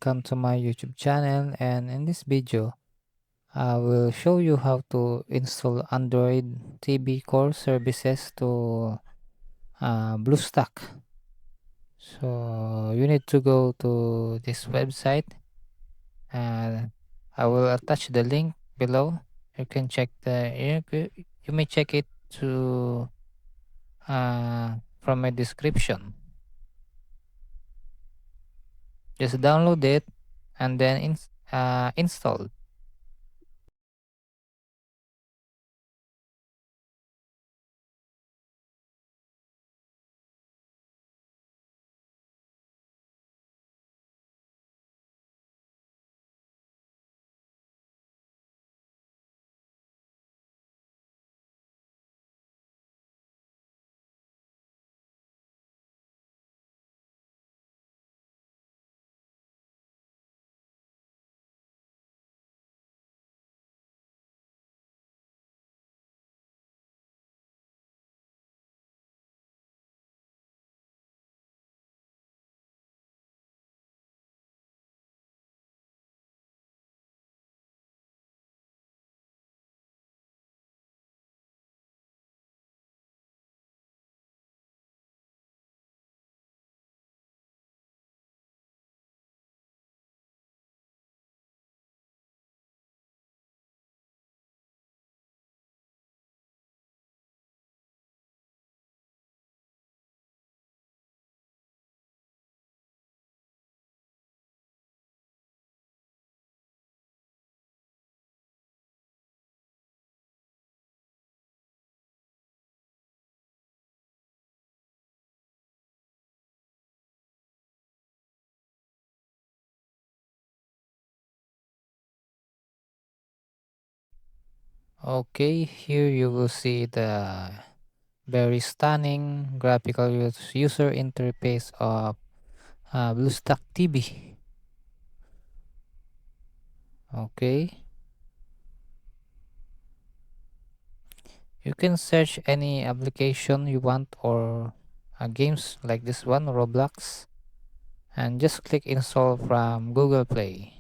welcome to my YouTube channel, and in this video I will show you how to install Android TV core services to BlueStack. So you need to go to this website, and I will attach the link below. You can check you may check it to from my description. Just download it and then install. Okay, here you will see the very stunning graphical user interface of BlueStack TV. Okay, you can search any application you want or games like this one, Roblox, and just click install from Google Play.